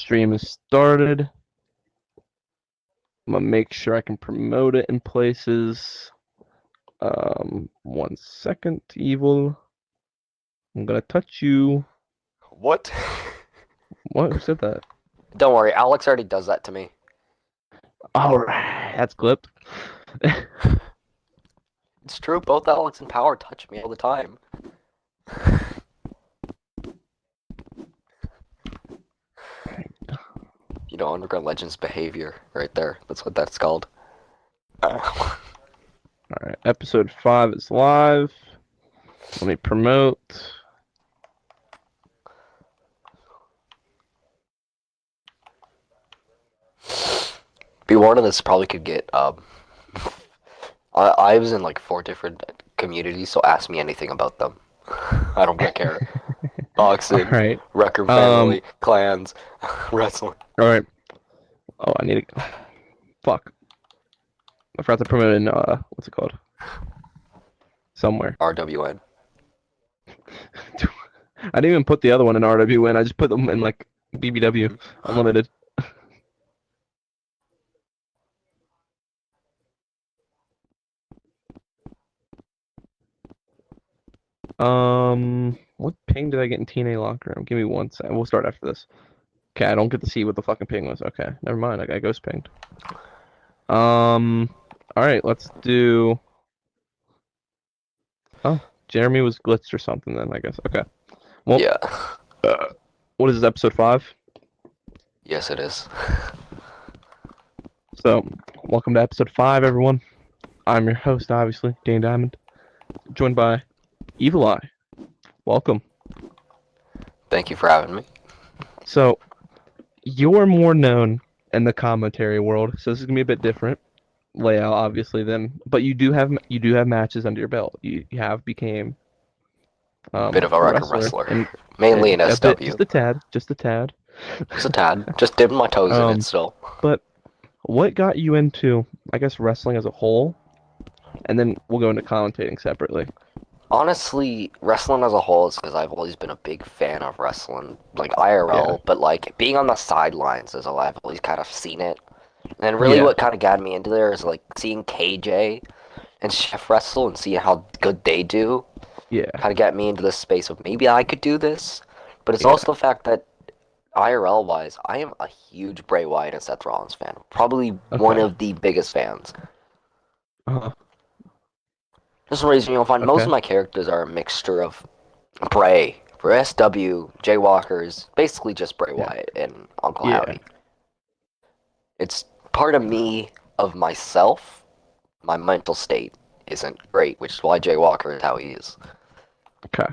Stream is started. I'm gonna make sure I can promote it in places. 1 second, Evil. I'm gonna touch you. What? What? Who said that? Don't worry, Alex already does that to me. Alright, that's clipped. It's true, both Alex and Power touch me all the time. You know, Underground Legends behavior right there. That's what that's called. Alright, episode 5 is live. Let me promote. Be warned, this probably could get I was in like 4 different communities, so ask me anything about them. I don't really care. Boxing, Alright. Wrecker family, clans, wrestling. Alright. Oh, I need to. Fuck. I forgot to promote in, what's it called? Somewhere. RWN. I didn't even put the other one in RWN. I just put them in, like, BBW. Unlimited. What ping did I get in TNA locker room? Give me 1 second. We'll start after this. Okay, I don't get to see what the fucking ping was. Okay, never mind. I got ghost pinged. Alright, let's do. Oh, Jeremy was glitched or something then, I guess. Okay. Well, Yeah. What is this, episode 5? Yes, it is. So, welcome to episode 5, everyone. I'm your host, obviously, Dane Diamond, joined by Evileye. Welcome. Thank you for having me. So, you're more known in the commentary world, so this is gonna be a bit different layout, obviously. But you do have matches under your belt. You have became Bit of a record wrestler. and Mainly in SW. just a tad. Just a tad. Just dipping my toes in it still. But what got you into, I guess, wrestling as a whole? And then we'll go into commentating separately. Honestly, wrestling as a whole is because I've always been a big fan of wrestling, like IRL, Yeah. but like being on the sidelines is all I've always kind of seen it. And really what kind of got me into there is like seeing KJ and Chef wrestle and seeing how good they do. Yeah. Kind of got me into this space of maybe I could do this. But it's also the fact that IRL wise, I am a huge Bray Wyatt and Seth Rollins fan. Probably one of the biggest fans. Uh-huh. Just a reason you'll find most of my characters are a mixture of Bray, for SW, Jay Walker's, basically just Bray Wyatt and Uncle Howdy. It's part of me, of myself. My mental state isn't great, which is why Jay Walker is how he is. Okay.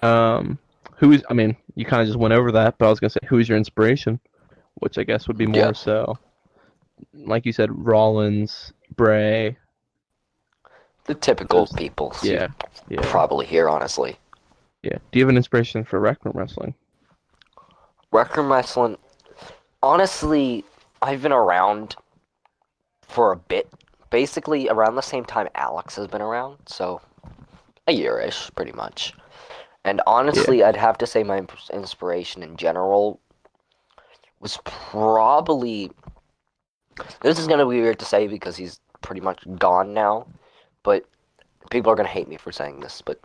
I mean, you kind of just went over that, but I was gonna say, who's your inspiration? Which I guess would be more so, like you said, Rollins, Bray. The typical people. Yeah. Probably here, honestly. Yeah. Do you have an inspiration for Rec Room Wrestling? Rec Room Wrestling, honestly, I've been around for a bit. Basically, around the same time Alex has been around, so a year-ish, pretty much. And honestly, I'd have to say my inspiration in general was probably... This is going to be weird to say because he's pretty much gone now, but people are going to hate me for saying this, but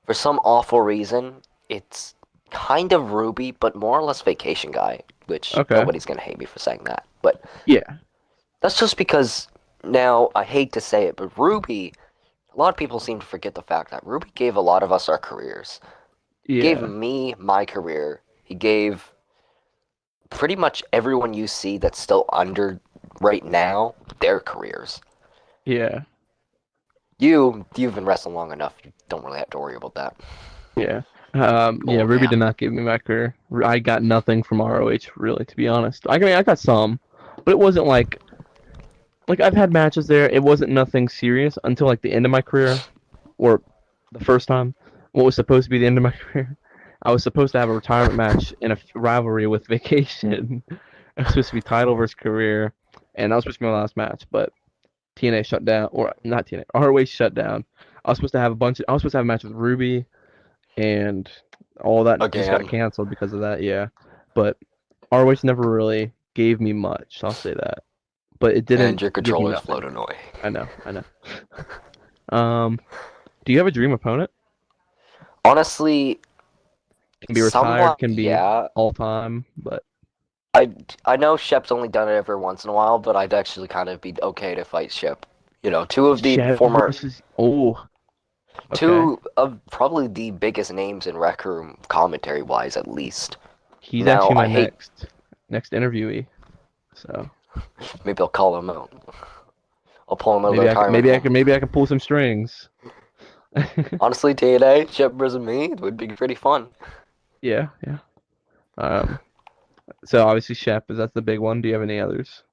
for some awful reason, it's kind of Ruby, but more or less Vacation Guy, which nobody's going to hate me for saying that. But that's just because, now, I hate to say it, but Ruby, a lot of people seem to forget the fact that Ruby gave a lot of us our careers. He gave me my career. He gave pretty much everyone you see that's still under right now their careers. Yeah. You've been wrestling long enough. You don't really have to worry about that. Yeah. Ruby did not give me my career. I got nothing from ROH, really, to be honest. I mean, I got some, but it wasn't like I've had matches there. It wasn't nothing serious until like the end of my career, or the first time. What was supposed to be the end of my career. I was supposed to have a retirement match in a rivalry with Vacation. It was supposed to be title versus career, and that was supposed to be my last match, but TNA shut down, or not TNA, ROH shut down. I was supposed to have a match with Ruby, and all that just got canceled because of that. Yeah. but ROH never really gave me much. I'll say that, but it And didn't your give me controller's nothing. floating away. I know, I know. Do you have a dream opponent? Honestly, Can be retired, somewhat, can be yeah. all time, but I I know Shep's only done it every once in a while, but I'd actually kind of be okay to fight Shep. Two of the Chef former, versus okay. two of probably the biggest names in Rec Room commentary wise, at least. He's Now actually my I hate. next interviewee. So Maybe I'll call him out. I'll pull him out of the retirement home. maybe I can pull some strings. Honestly, TNA, Shep versus me would be pretty fun. Yeah, yeah. Um, so obviously Shep is that's the big one. Do you have any others?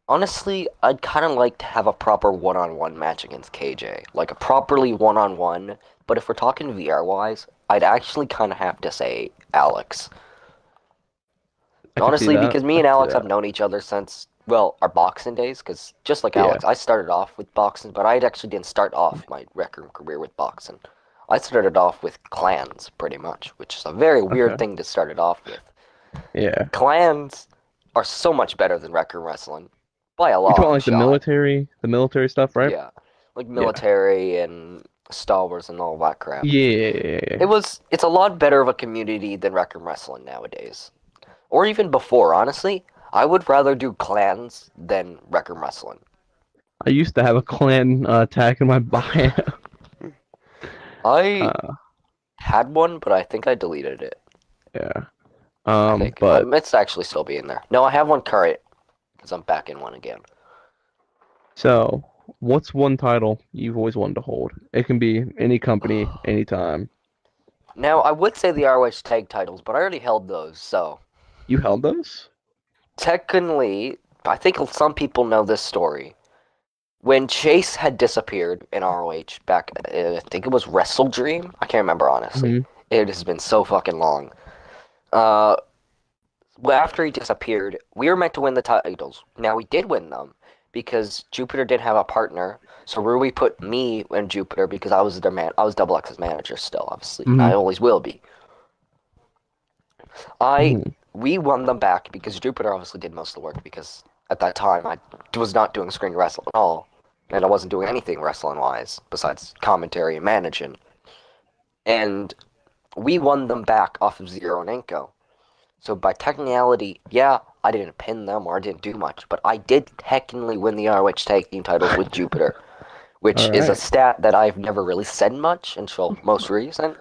Honestly, I'd kind of like to have a proper one-on-one match against KJ. Like a properly one-on-one. But if we're talking VR-wise, I'd actually kind of have to say Alex. I could see Honestly, that. because me I and could see Alex have that. known each other since, well, our boxing days. Because just like Yeah. Alex, I started off with boxing, but I actually didn't start off my Rec Room career with boxing. I started off with clans, pretty much, which is a very weird Okay. thing to start it off with. Yeah. Clans are so much better than Rec Room wrestling. By a You talking about long like shot. the military stuff, right? Yeah. Like Yeah. military and Star Wars and all that crap. Yeah. It's a lot better of a community than Rec Room wrestling nowadays. Or even before, honestly. I would rather do clans than Rec Room wrestling. I used to have a clan tag in my bio. I Uh, had one, but I think I deleted it. yeah. I think. But It's actually still be in there. No, I have one current, because I'm back in one again. so what's one title you've always wanted to hold? It can be any company, anytime. Now, I would say the ROH tag titles, but I already held those, so. You held those? Technically, I think some people know this story. When Chase had disappeared in ROH back, I think it was Wrestle Dream. I can't remember honestly. Hmm. It has been so fucking long. Uh, well, after he disappeared, we were meant to win the titles. Now we did win them because Jupiter didn't have a partner. So Rui put me and Jupiter because I was their man. I was Double X's manager still, obviously, and I Hmm. always will be. I Hmm. We won them back because Jupiter obviously did most of the work because at that time I was not doing screen wrestling at all, and I wasn't doing anything wrestling wise besides commentary and managing. And we won them back off of Zero and Enko. So by technicality, yeah, I didn't pin them or I didn't do much, but I did technically win the ROH tag team titles with Jupiter, All which is a right. stat that I've never really said much until most recent.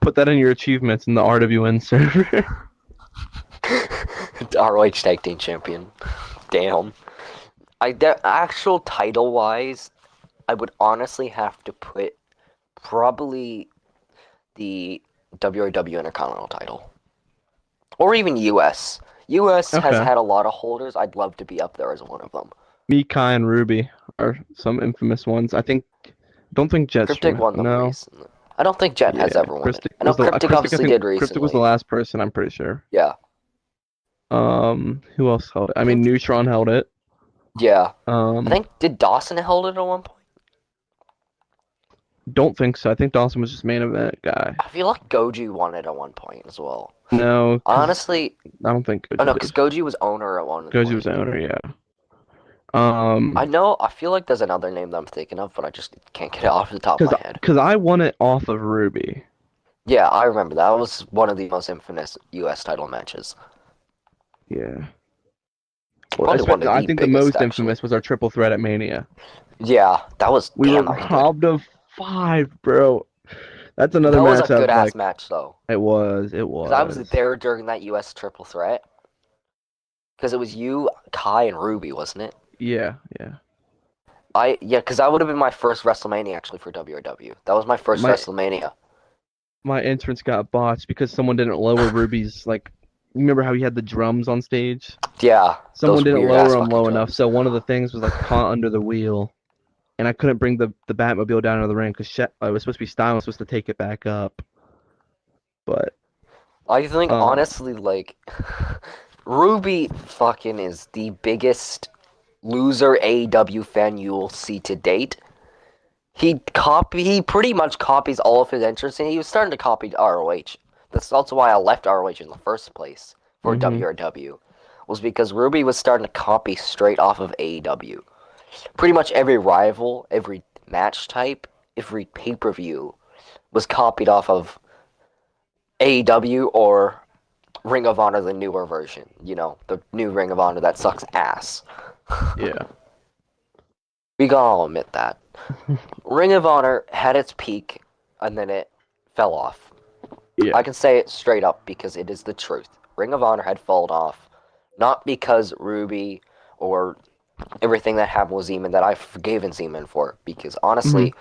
Put that in your achievements in the RWN server. ROH tag team champion. Damn. Actual title wise, I would honestly have to put probably the WRW Intercontinental title. Or even US. US has Okay. had a lot of holders. I'd love to be up there as one of them. Me, Kai, and Ruby are some infamous ones. Don't think Cryptic Jetstream. won them No. recently. I don't think Jet has Yeah. ever won it. I know Cryptic obviously did Cryptic was the recently. last person, I'm pretty sure. Yeah. Who else held it? I I mean, think, Neutron held it. yeah. I Um, think, did Dawson hold it at one point? don't think so. I think Dawson was just main event guy. I feel like Goji won it at one point as well. No, because Honestly, I don't think oh no, Goji because did. Goji was owner at one Goji was point. the owner, yeah. I know, I feel like there's another name that I'm thinking of, but I just can't get it off the top of Because my head. I won it off of Ruby. Yeah, I remember that was one of the most infamous US title matches. Yeah. Well, Probably one of I the think the biggest, most actually. infamous was our triple threat at Mania. Yeah, that was, We were damn, that was good. robbed of 5, bro. That's another That was a match I've good ass like. match, though. It was. Because I was there during that US triple threat. Because it was you, Kai, and Ruby, wasn't it? Yeah, yeah. Yeah, because that would have been my first WrestleMania, actually, for WRW. That was my first My WrestleMania. my entrance got botched because someone didn't lower Ruby's like. Remember how he had the drums on stage? Yeah, Someone those didn't weird ass lower him fucking low enough, drums. so one of the things was like caught under the wheel, and I couldn't bring the Batmobile down to the ring because I was supposed to be Stein was supposed to take it back up, but I think, um, honestly, like, Ruby fucking is the biggest loser AEW fan you will see to date. He pretty much copies all of his entrance, and he was starting to copy ROH That's also why I left ROH in the first place for Mm-hmm. WRW, was because Ruby was starting to copy straight off of AEW. Pretty much every rival, every match type, every pay-per-view was copied off of AEW or Ring of Honor, the newer version. You know, the new Ring of Honor that sucks ass. Yeah. We gotta all admit that. Ring of Honor had its peak, and then it fell off. Yeah. I can say it straight up because it is the truth. Ring of Honor had fallen off, not because Ruby or everything that happened with Zeman that I've forgiven Zeman for, because Mm-hmm. honestly,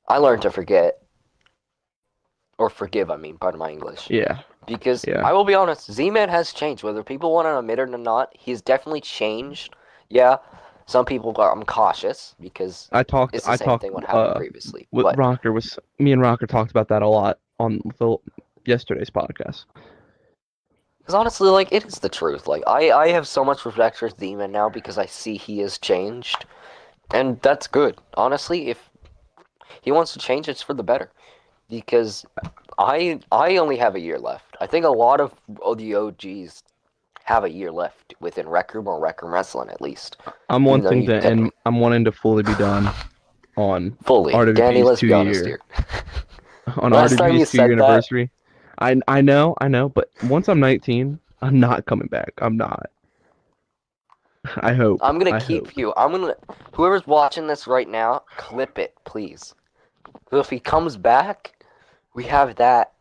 I learned to forget, or forgive, I mean, pardon my English. Yeah. Because Yeah. I will be honest, Z-Man has changed. Whether people want to admit it or not, he's definitely changed. Yeah, some people are. I'm cautious because I talked it's the I same talked thing what happened previously. with But Rocker was me and Rocker talked about that a lot on yesterday's podcast. because honestly, like it is the truth. Like I have so much respect for Z-Man now because I see he has changed, and that's good. Honestly, if he wants to change, it's for the better. Because I only have a year left. I think a lot of the OGs have a year left within Rec Room or Rec Room Wrestling at least. Even though you definitely I'm wanting to fully be done on fully. Danny, RWG's let's two be honest year here. on Last time you RWG's 2 year said that, anniversary. I know, but once I'm 19, I'm not coming back. I'm not. I hope. I'm gonna I keep hope. you. I'm gonna. Whoever's watching this right now, clip it, please. So if he comes back, we have that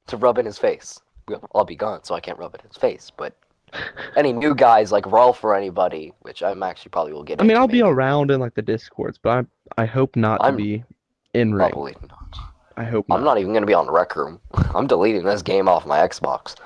to rub in his face. I'll be gone, so I can't rub it in his face. But any new guys like Rolf or anybody, which I'm actually probably will get I mean, into I'll be maybe. around in like the discords, but I hope not to I'm be in ring. probably not. I hope I'm not. not even gonna be on Rec Room. I'm deleting this game off my Xbox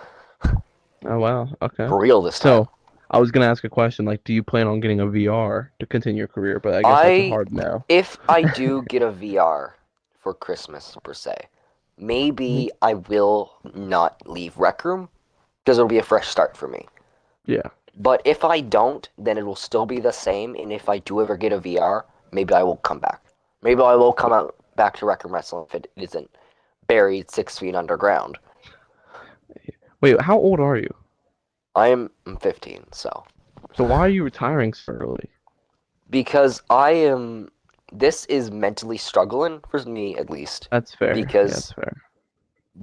Oh wow. Okay. for real this time. So, I was gonna ask a question like, do you plan on getting a VR to continue your career? But I guess that's a I hard no. if I do get a VR for Christmas per se, Mhm. maybe I will not leave Rec Room because it'll be a fresh start for me. Yeah. But if I don't, then it will still be the same. And if I do ever get a VR, maybe I will come back. Maybe I will come out back to Rec Room Wrestling if it isn't buried 6 feet underground. Wait, how old are you? I'm 15, so So why are you retiring so early? because I am. This is mentally struggling for me at least That's fair. Yeah, because that's fair.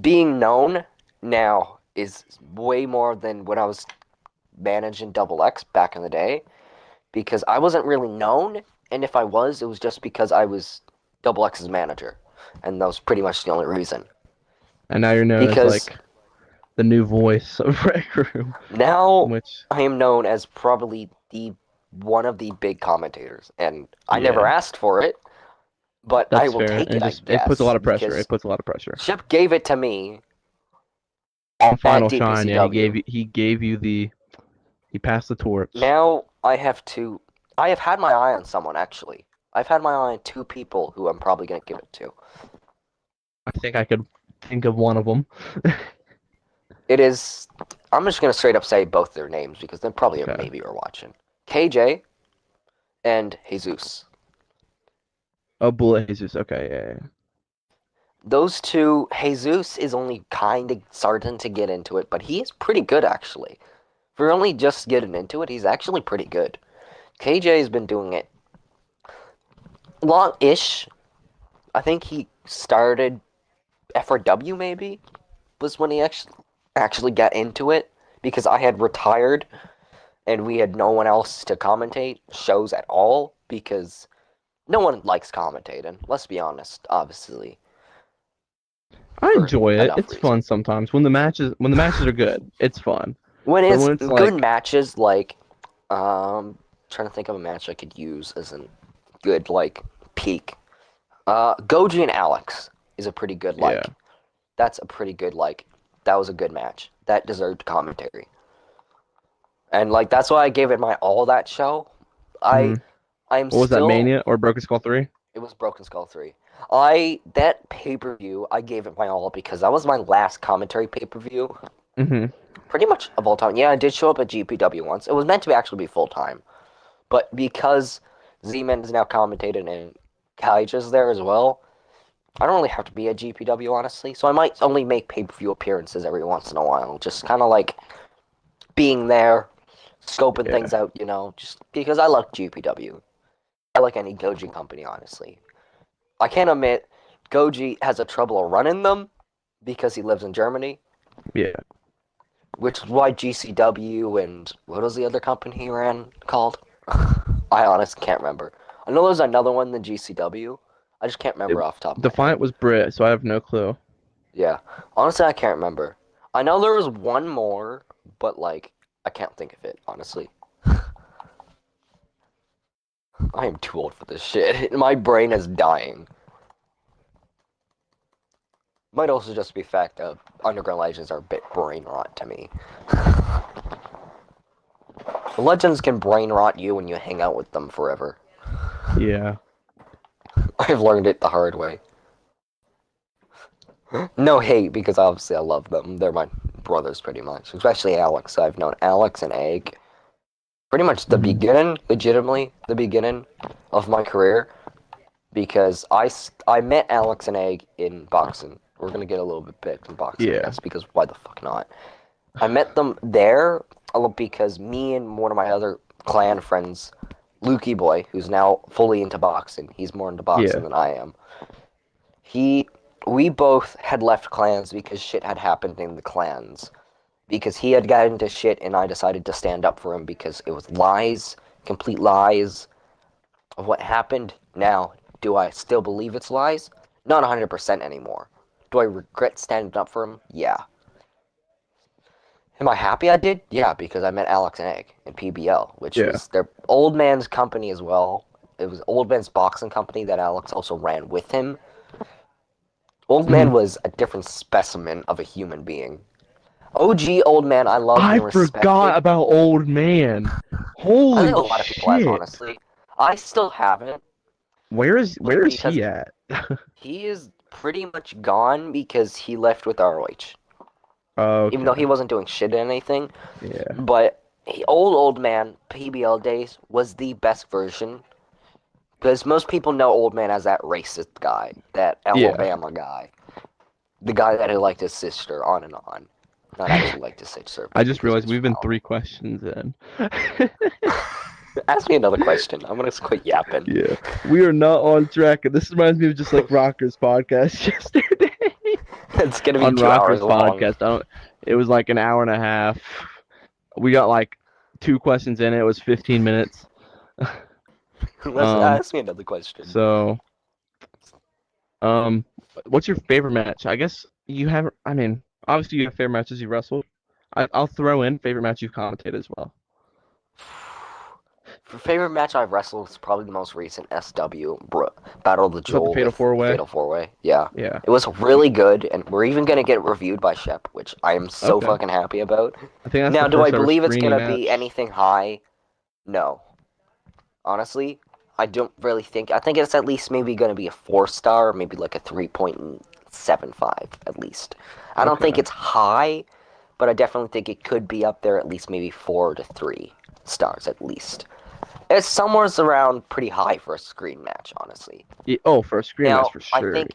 being known now is way more than when I was managing Double X back in the day because I wasn't really known, and if I was, it was just because I was Double X's manager, and that was pretty much the only reason. And now you're known as Because like the new voice of Rec Room, now which I am known as probably the one of the big commentators, and I never yeah, asked for it, but I that's will fair. take And it, I just it puts a guess, lot of pressure. because It puts a lot of pressure. Shep gave it to me On at Final Shine, yeah, DPCW. he gave you the he passed the torch. Now I have to. I have had my eye on someone actually. I've had my eye on two people who I'm probably gonna give it to. I think I could think of one of them. It is. I'm just gonna straight up say both their names because they probably Okay. maybe are watching. KJ and Jesus. Oh, Bullet Jesus. Okay, yeah, yeah. Those two. Jesus is only kind of starting to get into it, but he is pretty good actually. For only just getting into it, he's actually pretty good. KJ has been doing it long-ish. I think he started FRW maybe was when he actually got into it because I had retired and we had no one else to commentate shows at all because no one likes commentating. Let's be honest, obviously, I for enjoy it. enough It's fun reasons. sometimes when the matches are good. It's fun. When But it's when it's good like matches, like trying to think of a match I could use as a good like peak. Goji and Alex is a pretty good yeah, like. That's a pretty good like. That was a good match. That deserved commentary. And like that's why I gave it my all that show. hmm I I'm what was that, still Mania or Broken Skull 3? it was Broken Skull 3. I that pay-per-view I gave it my all because that was my last commentary pay-per-view hmm pretty much of all time. Yeah, I did show up at GPW once. It was meant to actually be full time. But because Z-Man is now commentated and Kaij is there as well, I don't really have to be at GPW, honestly, so I might only make pay-per-view appearances every once in a while, just kind of like being there, scoping Yeah, things out, just because I like GPW. I like any Goji company, honestly. I can't admit Goji has a trouble running them because he lives in Germany, yeah. which is why GCW and what was the other company he ran called? I honestly can't remember. I know there's another one than GCW. I just can't It, remember off the top of my head. Defiant was Brit, so I have no clue. Yeah. Honestly, I can't remember. I know there was one more, but like I can't think of it, honestly. I am too old for this shit. My brain is dying. Might also just be the fact that Underground Legends are a bit brain rot to me. Legends can brain rot you when you hang out with them forever. Yeah. I've learned it the hard way. No hate, because obviously I love them. They're my brothers pretty much. Especially Alex. I've known Alex and Egg pretty much the Hmm. beginning, legitimately, the beginning of my career. Because I met Alex and Egg in boxing. We're gonna get a little bit back in boxing, I Yeah. guess, because why the fuck not? I met them there because me and one of my other clan friends, Lukey Boy, who's now fully into boxing, he's more into boxing Yeah. than I am. He, we both had left clans because shit had happened in the clans. Because he had gotten into shit and I decided to stand up for him because it was lies, complete lies of what happened. Now, do I still believe it's lies? Not 100% anymore. Do I regret standing up for him? Yeah. Am I happy I did? Yeah, because I met Alex and Egg in PBL, which Yeah. was their old man's company as well. It was old man's boxing company that Alex also ran with him. Old Hmm. man was a different specimen of a human being. OG old man, I loved I and forgot respected. about Old Man. I think Holy a lot of people have, shit. honestly. I still haven't, but Where is because he at? he is pretty much gone because he left with ROH. Even though he Okay. wasn't doing shit or anything. Yeah. But old man PBL days was the best version because most people know old man as that racist guy, that Yeah. Alabama guy, the guy that had liked his sister, on and on. Not actually liked his sister, I but just because he realized was we've from been Alabama. 3 questions in. Ask me another question. I'm gonna quit yapping. Yeah. We are not on track. This reminds me of just like Rocker's podcast yesterday. It's gonna be On 2 hours Rocker's long. podcast, I don't it was like an hour and a half. We got like 2 questions in it. It was 15 minutes. Let's Um, ask me another question. so Um, what's your favorite match? I guess you have. I mean, obviously you have favorite matches you wrestled. I'll throw in favorite match you've commentated as well. For favorite match I've wrestled is probably the most recent SW Battle of the Was that the Jewel Fatal with Four Way? Fatal 4-Way. Yeah. Yeah. It was really good, and we're even going to get reviewed by Shep, which I am so Okay. fucking happy about. I think that's the Now, do I first ever believe it's going screamy to be match. anything high? No. Honestly, I don't really think. I think it's at least maybe going to be a 4 star, maybe like a 3.75 at least. I don't think Okay. it's high, but I definitely think it could be up there at least maybe 4 to 3 stars at least. It's somewhere around pretty high for a screen match, honestly. Yeah, oh, for a scream match Now, for I sure. think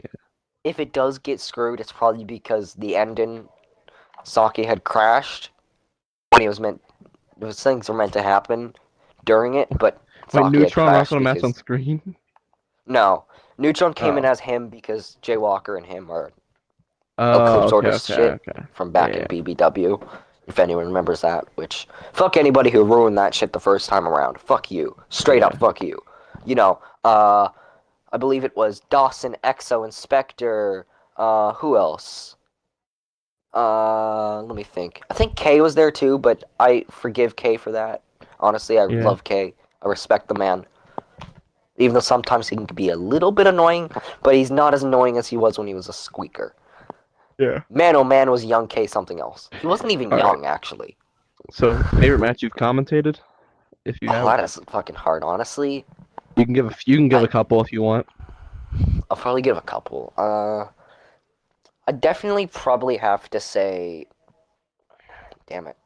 if it does get screwed, it's probably because the ending Saki had crashed when he was meant. Those things were meant to happen during it, but Wait, Saki had Neutron crashed wrestled a match on because screen? no, Neutron came in Oh. as him because Jay Walker and him are Oh, Eclipse okay, Order okay, shit okay. from Yeah, back in yeah, BBW. If anyone remembers that, which fuck anybody who ruined that shit the first time around. Fuck you, straight up, yeah. fuck you. You know, I believe it was Dawson, Exo, Inspector. Who else? Let me think. I think Kay was there too, but I forgive Kay for that. Honestly, I Yeah. love Kay. I respect the man. Even though sometimes he can be a little bit annoying, but he's not as annoying as he was when he was a squeaker. Yeah. Man, oh man, was young Kay something else. He wasn't even All right. young, actually. So, favorite match you've commentated, if you Oh, have. that is fucking hard, honestly. You can give a I, couple if you want. I'll probably give a couple. I definitely probably have to say, damn it.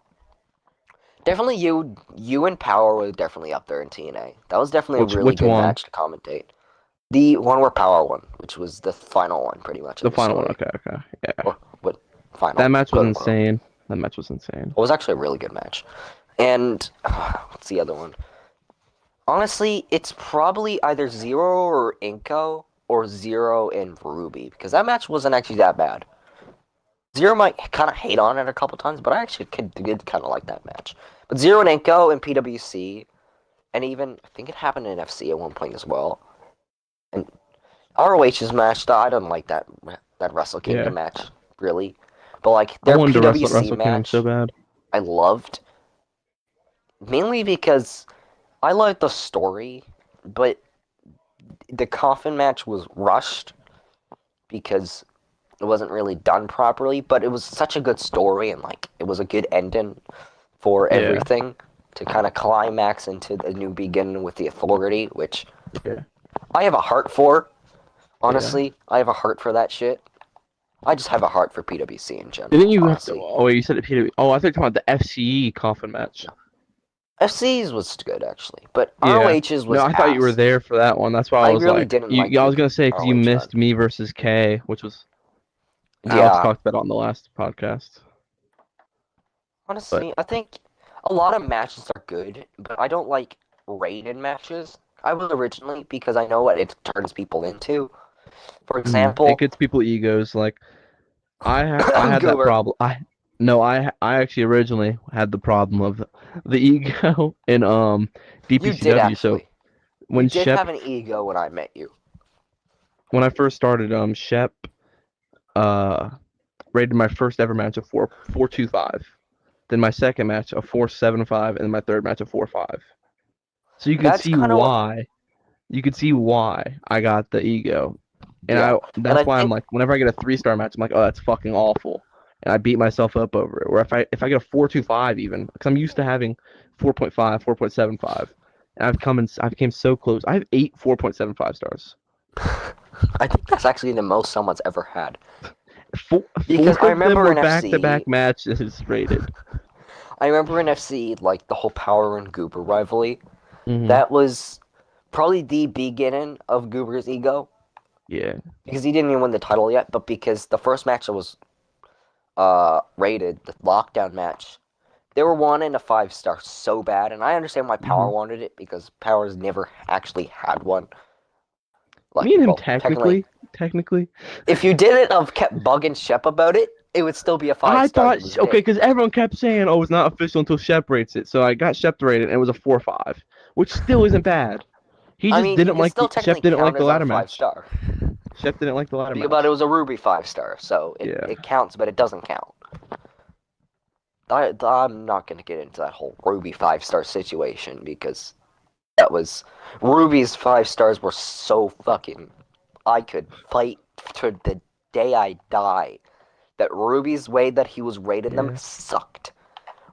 Definitely you and Power were definitely up there in TNA. That was definitely a really Which good one? match to commentate. The one where Power won, which was the final one, pretty much The of the final one. story, Okay, okay, yeah. or what That final, match was quote unquote. insane. That match was insane. It was actually a really good match. And what's the other one? Honestly, it's probably either Zero or Inko or Zero and Ruby because that match wasn't actually that bad. Zero might kind of hate on it a couple times, but I actually did kind of like that match. But Zero and Inko and PWC, and even I think it happened in FC at one point as well. And ROH's match, I don't like that Wrestle Yeah, Kingdom match really, but like I their wanted to wrestle at PWC Wrestle Kingdom so match, bad. I loved mainly because I liked the story, but the coffin match was rushed because it wasn't really done properly, but it was such a good story and like it was a good ending for Yeah, everything to kind of climax into the new beginning with the Authority, which yeah, I have a heart for. yeah. Honestly, I have a heart for that shit. I just have a heart for PWC in Didn't general, you have to? honestly. Oh, wait, you said it PW. Oh, I thought you were talking about the FCE coffin match. No. FC's was good actually, but Yeah. ROH's No, was I thought you were ass. there for that one. That's why I I was really like, didn't like I the was gonna say because you ROH one. missed me versus K, which was Alex Yeah, talked about on the last podcast. But honestly, I think a lot of matches are good, but I don't like rated matches. I was originally because I know what it turns people into. For it example, gets people egos. Like I had that Goober. problem. I actually originally had the problem of the ego in You did DPCW. So actually. You when did Shep have an ego when I met you. when I first started Shep uh rated my first ever match of 4.25. Then my second match a 4.75, and then my third match a 4.5. So you can That's see kind of what. why I got the ego. And Yeah, and that's I why I'm think like whenever I get a 3-star match, I'm like, oh, that's fucking awful. And I beat myself up over it. Where if I get a 4.25 even, because I'm used to having 4.5, 4.75, and I became so close. I have 8 4.75 stars. I think that's actually the most someone's ever had. Four Because I of them remember were in FC, back-to-back matches rated. like the whole Power and Goober rivalry. Hmm. That was probably the beginning of Goober's ego Yeah. because he didn't even win the title yet, but because the first match that was rated, the lockdown match, they were wanting a 5 star so bad, and I understand why Power Hmm. wanted it because Power's never actually had one. Like, Me and him well, technically, technically. if you didn't have kept bugging Shep about it, it would still be a five I star thought to this okay, day. because everyone kept saying, "Oh, it's not official until Shep rates it." So I got Shep to rate it, and it was a 4.5, which still isn't bad. He I just mean, you didn't can like still Shep technically didn't like count the as a ladder five match. star. Shep didn't like the ladder But it match. was a Ruby 5 star, so Yeah. it counts, but it doesn't count. I'm not going to get into that whole Ruby 5 star situation because that was. Ruby's 5 stars were so fucking. I could fight to the day I die. That Ruby's way that he was rating them Yeah. sucked.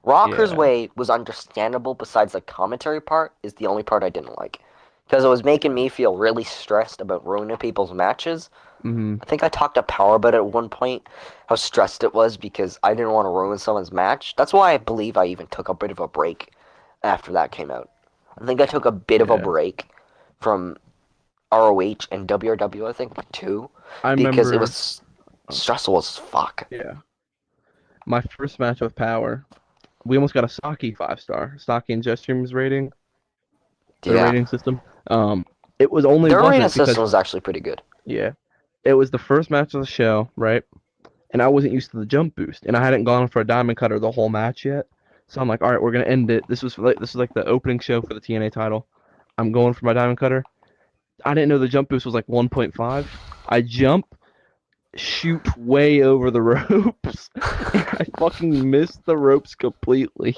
Rocker's Yeah. way was understandable besides the commentary part, is the only part I didn't like. Because it was making me feel really stressed about ruining people's matches. Hmm. I think I talked to Power about it at one point, how stressed it was because I didn't want to ruin someone's match. That's why I believe I even took a bit of a break after that came out. I think I took a bit of a Yeah. break from ROH and WRW, I think, too, I because it remember. was Oh, stressful as fuck. yeah. My first match with Power, we almost got a Saki 5-star. Saki and Jetstream's rating, their Yeah. rating system. Um, it was only Their arena wasn't system because was actually pretty good. yeah, it was the first match of the show, right? And I wasn't used to the jump boost, and I hadn't gone for a diamond cutter the whole match yet. So I'm like, all right, we're gonna end it. This was like the opening show for the TNA title. I'm going for my diamond cutter. I didn't know the jump boost was like 1.5. I jump, shoot way over the ropes, and I fucking missed the ropes completely.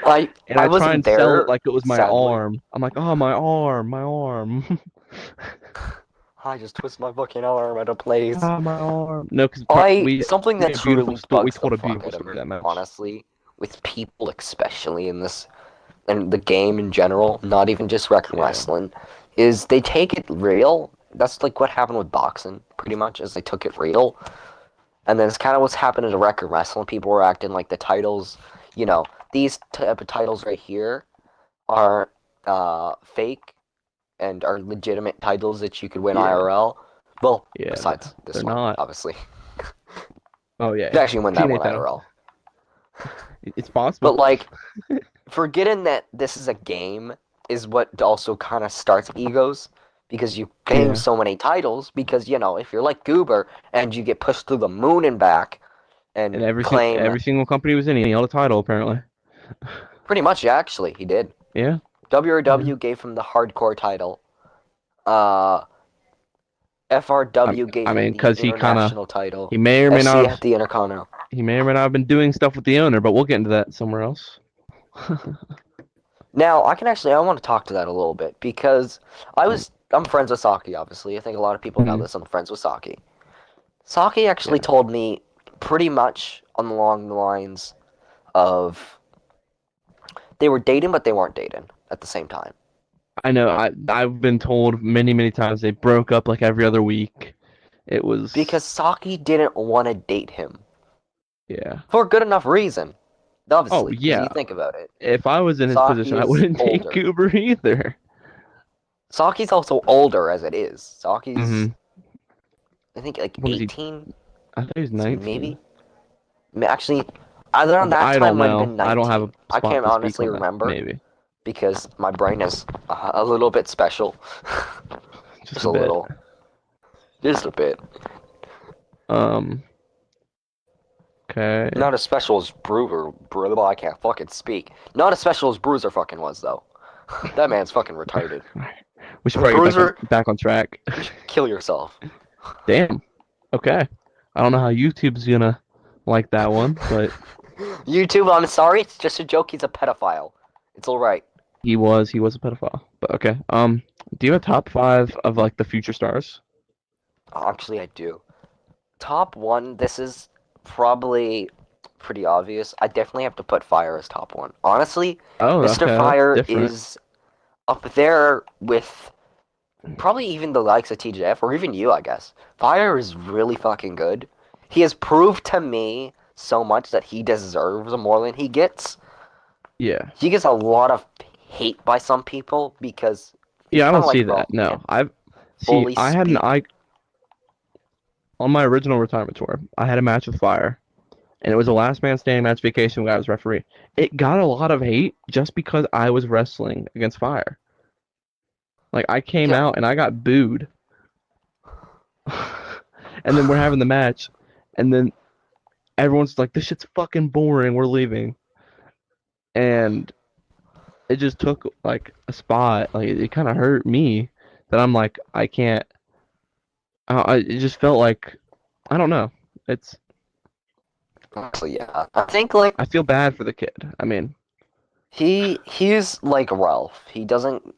I And I I try wasn't and sell it there, like it was my sadly. arm. I'm like, oh, my arm, my arm. I just twist my fucking arm out of place. Ah, my arm. No, because I we something we that had a beautiful truly story. We bugs the told a fuck beautiful out of story me, that match. honestly, with people especially in this and the game in general, not even just rec Yeah. wrestling, is they take it real. That's like what happened with boxing, pretty much, is they took it real. And then it's kind of what's happened to rec wrestling. People were acting like the titles, you know, these type of titles right here are fake and are legitimate titles that you could win Yeah, IRL. Well, yeah, besides they're this one, not. obviously. Oh You yeah, could actually win that TNA one title. IRL. It's possible. But like, forgetting that this is a game is what also kind of starts egos because you claim Yeah, so many titles. Because if you're like Goober and you get pushed through the moon and back and and claim every single company was in it. He held a title apparently. pretty much, yeah, actually, he did. Yeah, yeah. WRW gave him the hardcore title. Uh, FRW I gave him mean, the because international title. he may or may not SCF have the Intercontinental. he may or may not have been doing stuff with the owner, but we'll get into that somewhere else. Now, I want to talk to that a little bit because I'm friends with Saki, obviously. I think a lot of people know Mhm. this. I'm friends with Saki. Saki actually Yeah, told me pretty much along the lines of they were dating, but they weren't dating at the same time. I know. I've been told many times they broke up like every other week. It was Because Saki didn't want to date him yeah. for a good enough reason. Oh Obviously, because yeah. you think about it. If I was in his Saki position, I is wouldn't take older. Uber either. Saki's also older as it is. Saki's, Hmm. I think, like What is he? 18, I think he's maybe. 19. Actually, either on that I time don't might have know. been I don't have 19. a I spot can't to speak honestly on that. remember Maybe because my brain is a little bit special. just Just a a bit. little. Just a bit. Um. Okay. Not as special as Bruiser. I can't fucking speak. Not as special as Bruiser fucking was, though. That man's fucking retarded. We should probably get Bruiser, back on track. you should kill yourself. Damn. Okay. I don't know how YouTube's gonna like that one, but YouTube, I'm sorry, it's just a joke. He's a pedophile. It's alright. he was a pedophile. But okay. Do you have a top five of like the future stars? Actually, I do. Top one, this is probably pretty obvious. I definitely have to put Fire as top one. Honestly, Oh, Mr. okay. That's Fire different. is up there with probably even the likes of TJF or even you, I guess. Fire is really fucking good. He has proved to me so much that he deserves more than he gets. Yeah. He gets a lot of hate by some people because he's Yeah, I kind don't of see like that. Ralph. He No. can't I've see. fully I had an speak. I on my original retirement tour. I had a match with Fire, and it was a last man standing match. Vacation where I was referee. It got a lot of hate just because I was wrestling against Fire. Like I came Yeah, out and I got booed, and then we're having the match, and then everyone's like, "This shit's fucking boring. We're leaving," and it just took like a spot. Like it kind of hurt me that I'm like I can't. It just felt like I don't know. It's honestly, yeah. I think like I feel bad for the kid. I mean, he's like Ralph. He doesn't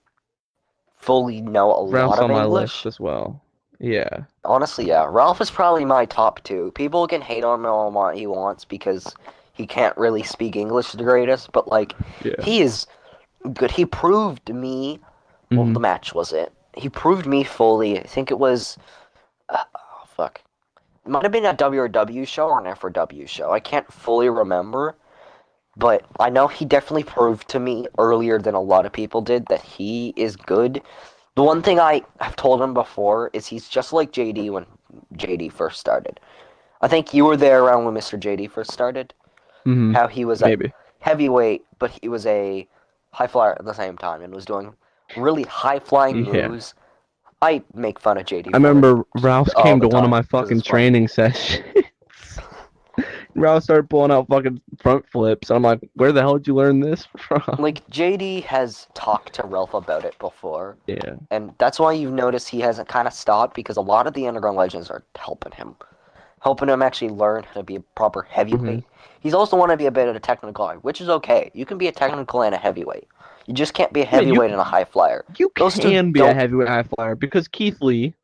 fully know a lot Ralph's of on my list English. as well. Yeah, Honestly, yeah. Ralph is probably my top two. People can hate on him all what he wants because he can't really speak English the greatest, but like yeah. he is good. He proved me. Well, Hmm. the match was it. He proved me fully. I think it was. Oh, fuck. It might have been a WRW show or an FRW show. I can't fully remember, but I know he definitely proved to me earlier than a lot of people did that he is good. The one thing I have told him before is he's just like JD when JD first started. I think you were there around when Mr. JD first started. Hmm. How he was a Maybe. heavyweight, but he was a high flyer at the same time and was doing really high flying Yeah. moves. I make fun of JD I for it remember Ralph all came the to one of time my because fucking it's funny. training sessions. Ralph started pulling out fucking front flips. I'm like, where the hell did you learn this from? Like JD has talked to Ralph about it before, Yeah. and that's why you've noticed he hasn't kind of stopped because a lot of the underground legends are helping him actually learn how to be a proper Hmm. heavyweight. He's also want to be a bit of a technical guy, which is okay. You can be a technical and a heavyweight. You just can't be a Yeah, heavyweight and a high flyer. you Those two can be a don't. heavyweight high flyer because Keith Lee,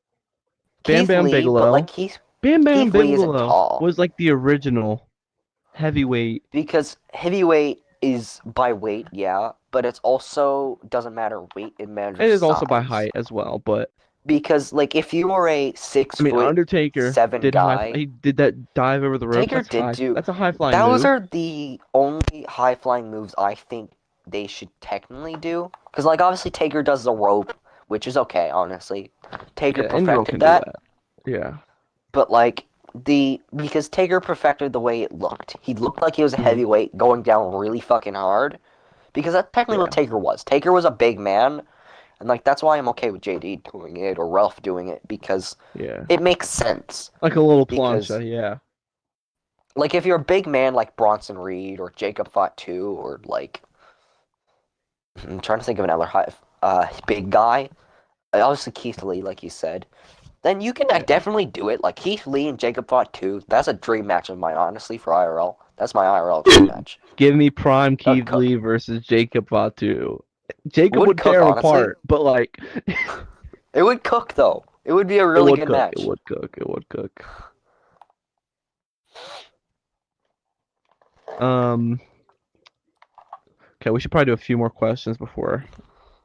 Bam Keith Bam Lee, but like Bigelow, Bam Bam Keith Lee isn't Bigelow tall was like the original heavyweight. because heavyweight is by weight, yeah, but it's also doesn't matter weight; it It matters is also by size. height as well, but Because like if you were a six I mean foot Undertaker seven did high. guy, He did that dive over the ropes. Taker That's did high. do. That's a high flying Those move. are the only high flying moves I think they should technically do. Because like obviously Taker does the rope, which is okay, honestly. Taker Yeah, any girl perfected can do that, that. Yeah. but like because Taker perfected the way it looked. He looked like he was a Mhm. heavyweight going down really fucking hard. Because that's technically what Yeah. Taker was. Taker was a big man, and like that's why I'm okay with JD doing it or Ralph doing it because Yeah. it makes sense. Like a little Because plancha, yeah. like if you're a big man like Bronson Reed or Jacob Fatu or like I'm trying to think of another big guy, obviously Keith Lee, like you said, then you can Yeah. definitely do it. Like Keith Lee and Jacob Fatu, that's a dream match of mine, honestly, for IRL. That's my IRL dream Dude, match. give me prime That would Keith cook. Lee versus Jacob Fatu. Jacob Would would tear cook, him honestly. apart, but like It would cook though. It would be a it really would good cook. It match. would cook. It would cook. Um, okay, we should probably do a few more questions before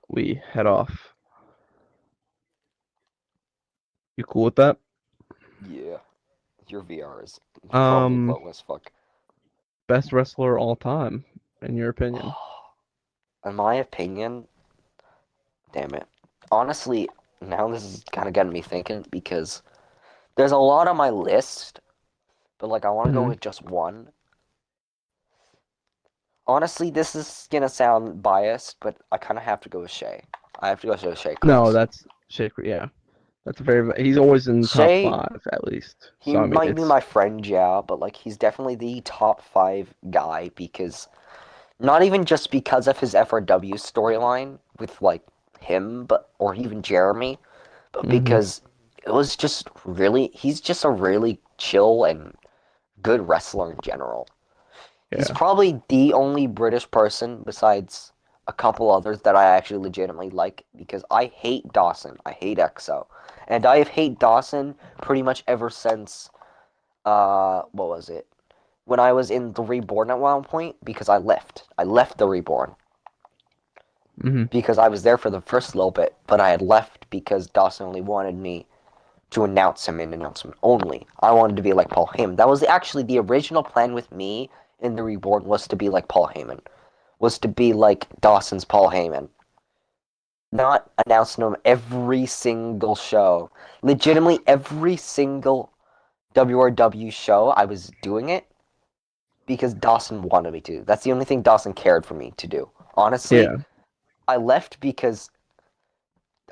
we head off. You cool with that? Yeah, your VR is probably Um, low as fuck. best wrestler all time, in your opinion? In my opinion, damn it. Honestly, now this is kind of getting me thinking because there's a lot on my list, but like I want to go Hmm. with just one. Honestly, this is gonna sound biased, but I kind of have to go with Shay. I have to go with Shay No, Cross. that's Shaker. Yeah, that's a very. He's always in the top Shay, five at least. he So I mean, might be it's. my friend, yeah, but like he's definitely the top five guy because not even just because of his FRW storyline with like him, but or even Jeremy, but Hmm. because it was just really he's just a really chill and good wrestler in general. He's Yeah. probably the only British person besides a couple others that I actually legitimately like because I hate Dawson. I hate EXO. And I have hate Dawson pretty much ever since what was it? When I was in the Reborn at one point because I left. I left the Reborn Hmm. because I was there for the first little bit, but I had left because Dawson only wanted me to announce him in announcement only. I wanted to be like Paul Heyman. That was actually the original plan with me in the Reborn was to be like Paul Heyman. Was to be like Dawson's Paul Heyman. Not announcing him every single show. Legitimately every single WRW show I was doing it because Dawson wanted me to. That's the only thing Dawson cared for me to do. Honestly, Yeah. I left because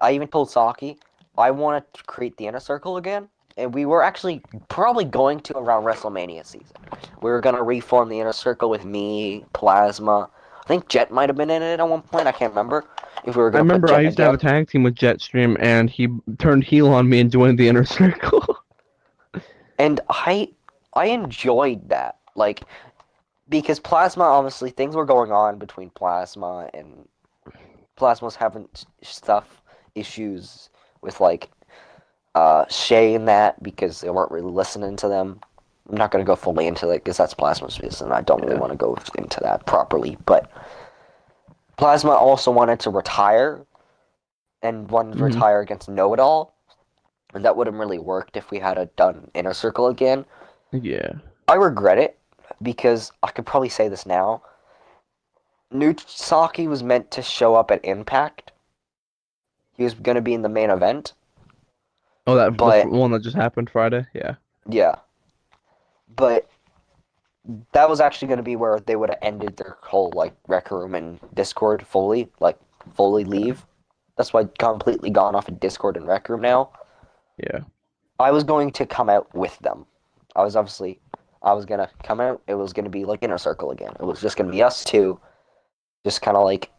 I even told Saki I wanted to create the inner circle again, and we were actually probably going to around WrestleMania season. We were gonna reform the inner circle with me, Plasma. I think Jet might have been in it at one point. I can't remember if we were I gonna put remember I Jet used to have a again. tag team with Jetstream, and he turned heel on me and joined the inner circle. And I enjoyed that, like because Plasma obviously things were going on between Plasma and Plasma was having stuff issues with like Shay and that because they weren't really listening to them. I'm not going to go fully into that because that's Plasma's business, and I don't really Yeah. want to go into that properly. But Plasma also wanted to retire and wanted to Hmm. retire against Know It All, and that would have really worked if we had a done Inner Circle again. Yeah. I regret it because I could probably say this now. Nutsaki was meant to show up at Impact. He was going to be in the main event, Oh, that the but one that just happened Friday. Yeah. yeah, but that was actually going to be where they would have ended their whole like rec room and Discord fully, like fully Yeah. leave. That's why completely gone off of Discord and rec room now. Yeah. I was going to come out with them. I was gonna come out. It was gonna be like Inner Circle again. It was just gonna be us two, just kind of like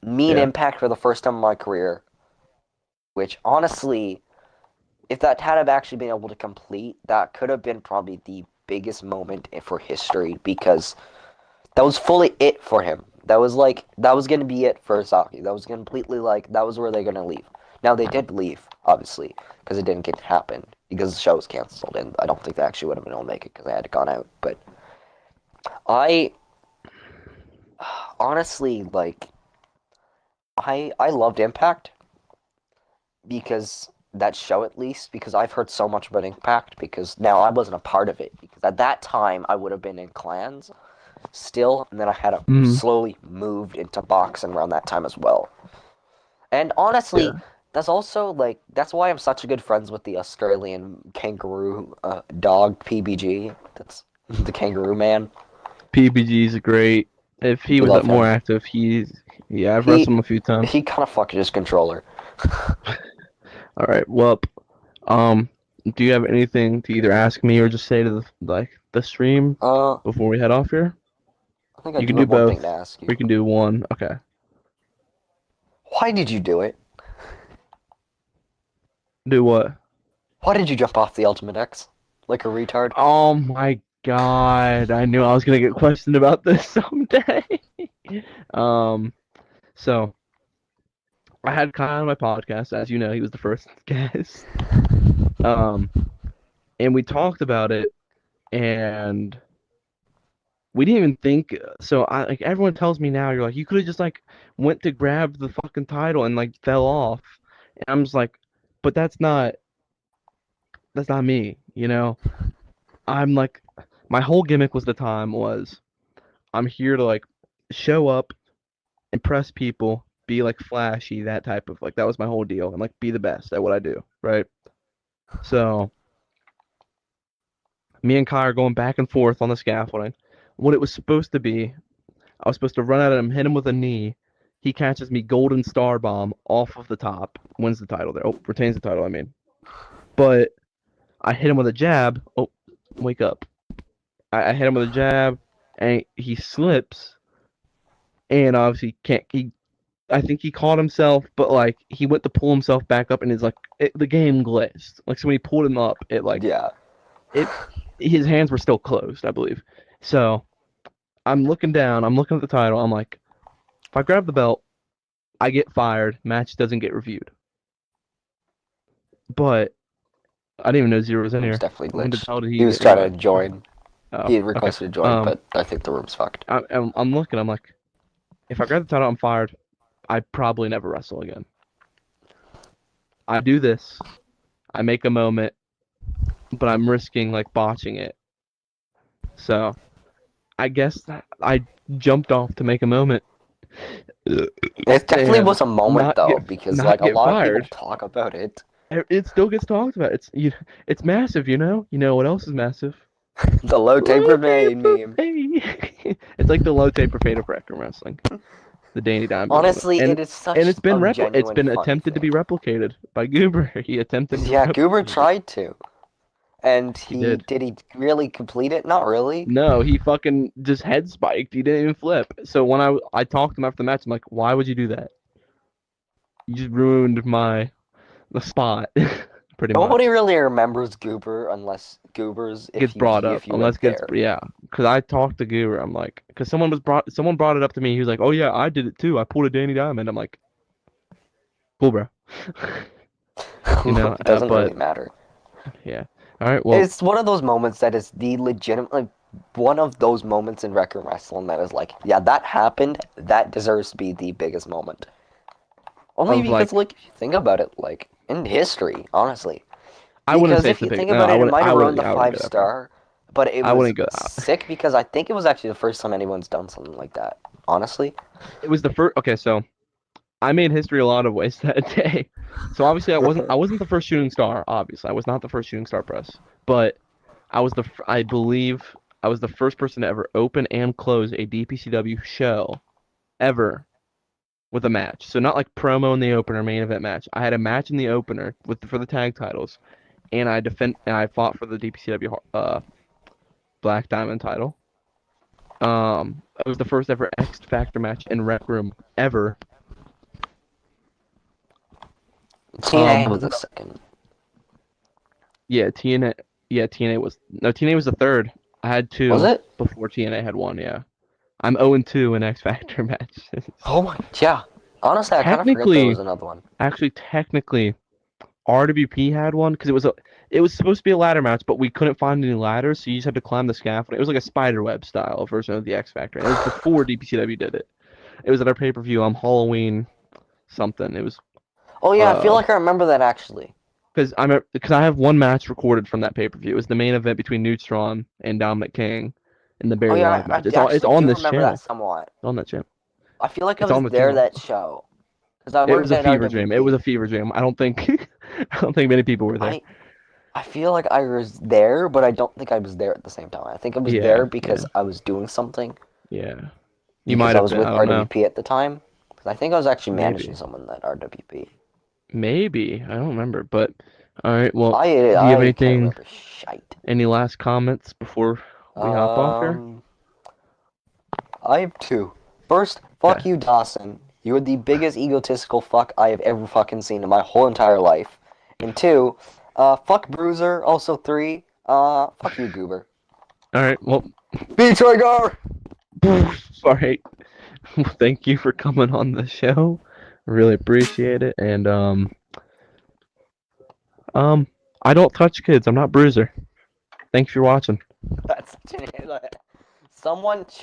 me and Yeah. Impact for the first time in my career. Which honestly, if that had have actually been able to complete, that could have been probably the biggest moment for history because that was fully it for him. That was gonna be it for Saki. That was completely like that was where they're gonna leave. Now they did leave, obviously, because it didn't get to happen because the show was canceled, and I don't think they actually would have been able to make it because they had gone out. But I honestly like I loved Impact because that show at least because I've heard so much about Impact because now I wasn't a part of it because at that time I would have been in clans still, and then I had Hmm. slowly moved into boxing around that time as well. And honestly, Yeah. That's also like that's why I'm such a good friends with the Australian kangaroo dog PBG. That's the kangaroo man. PBG's great. If he We was love more him. active, yeah, I've He wrestled him a few times. he kind of fucked his controller. All right, well, um, do you have anything to either ask me or just say to the stream Uh, before we head off here? I think I You can do do have one thing both, to ask or you. you can do one. Okay, Why did you do it? do what? Why did you jump off the Ultimate X like a retard? Oh my God, I knew I was gonna get questioned about this someday. um, so I had Kyle on my podcast, as you know, he was the first guest. Um, and we talked about it, and we didn't even think. So I like everyone tells me now, you're like, you could have just like went to grab the fucking title and like fell off. And I'm just like, but that's not me, you know. I'm like, my whole gimmick was the time was I'm here to like show up, impress people, be like flashy, that type of like that was my whole deal, and like be the best at what I do, right? So me and Kai are going back and forth on the scaffolding. What it was supposed to be, I was supposed to run at him, hit him with a knee. He catches me golden star bomb off of the top, wins the title there. Oh, retains the title, I mean. But I hit him with a jab. Oh, wake up. I hit him with a jab, and he slips, and obviously can't. I think he caught himself, but like he went to pull himself back up, and it's like the game glitched. Like so when he pulled him up, Yeah. it his hands were still closed, I believe. So I'm looking down, I'm looking at the title, I'm like, if I grab the belt, I get fired, match doesn't get reviewed. But I didn't even know Zero was in Room's here. definitely When the glitched. hell did He he was get trying to anyway? join. Oh, He had okay. requested to join, but I think the room's fucked. I'm looking, I'm like, if I grab the title, I'm fired. I probably never wrestle again. I do this, I make a moment, but I'm risking like botching it. So I guess I jumped off to make a moment It definitely and was a moment not though, get because not like a get lot of people fired. talk about it. It still gets talked about. It's massive, you know. You know what else is massive? The low taper Low made taper meme. fade. It's like the low taper fade of Wrecker Wrestling, the Danny Diamond moment, Honestly, it is and such a it's genuine been funny attempted to be thing. replicated by Goober. He attempted to Yeah, Goober replicate it. tried to. And He did. he really complete it? Not really. No, he fucking just head spiked. He didn't even flip. So when I talked to him after the match, I'm like, why would you do that? You just ruined the spot, pretty Nobody much. really remembers Goober unless Goober's Gets brought up if you unless went gets there. yeah. Because I talked to Guru, I'm like, because someone brought it up to me. He was like, oh yeah, I did it too. I pulled a Danny Diamond. I'm like, cool, bro. You know, It doesn't but really matter. yeah. All right, well, It's one of those moments that is the legitimate, like, one of those moments in Wreck Wrestling that is like, yeah, that happened. That deserves to be the biggest moment. Only of because, like, like, if you think about it, like, in history, honestly. I wouldn't Because say if it's the you big. think No, about it, it might have ruined the I wouldn't five go that far. star, but it I was wouldn't go that. sick because I think it was actually the first time anyone's done something like that. Honestly. It was the first. Okay, so I made history a lot of ways that day. So obviously I wasn't the first shooting star. Obviously, I was not the first shooting star press, but I believe I was the first person to ever open and close a DPCW show ever with a match. So not like promo in the opener, main event match. I had a match in the opener for the tag titles, and I fought for the DPCW Black Diamond title. It was the first ever X Factor match in Rec Room ever. TNA was What a second. Yeah, TNA. Yeah, TNA was the third. I had Was two it? before TNA had one. Yeah, I'm 0-2 in X Factor matches. Oh my, yeah. Honestly, I kind of forgot there was Technically, another one. technically, RWP had one because it was supposed to be a ladder match, but we couldn't find any ladders, so you just had to climb the scaffold. It was like a spider web style version of the X Factor, and it was before DPCW did it. It was at our pay per view on Halloween something. It was Oh yeah, I feel uh like I remember that actually. because I have one match recorded from that pay per view. It was the main event between Neutron and Dominic King in the Oh Barry yeah, Wyatt match. I It's actually on do this remember that channel. somewhat. It's on that channel. I feel like I It's was on the there channel. that show. Because I It was worked a at fever dream. It was RWP. a fever dream. I don't think I don't think many people were there. I I feel like I was there, but I don't think I was there at the same time. I think I was there Yeah, because yeah, I was doing something yeah. You because might I have was been. I with don't know. RWP at the time. 'Cause I think I was actually managing Maybe. someone at RWP. Maybe. I don't remember. But all right. Well, do you have I can't anything? remember shite. Any last comments before we hop off here? Um, I have two. First, Okay. fuck you, Dawson. You are the biggest egotistical fuck I have ever fucking seen in my whole entire life. And two, fuck Bruiser. Also three, fuck you, Goober. All right. Well, Be Trigger! all right. Thank you for coming on the show. Really appreciate it. And um, I don't touch kids. I'm not Bruiser. Thanks for watching. That's someone change.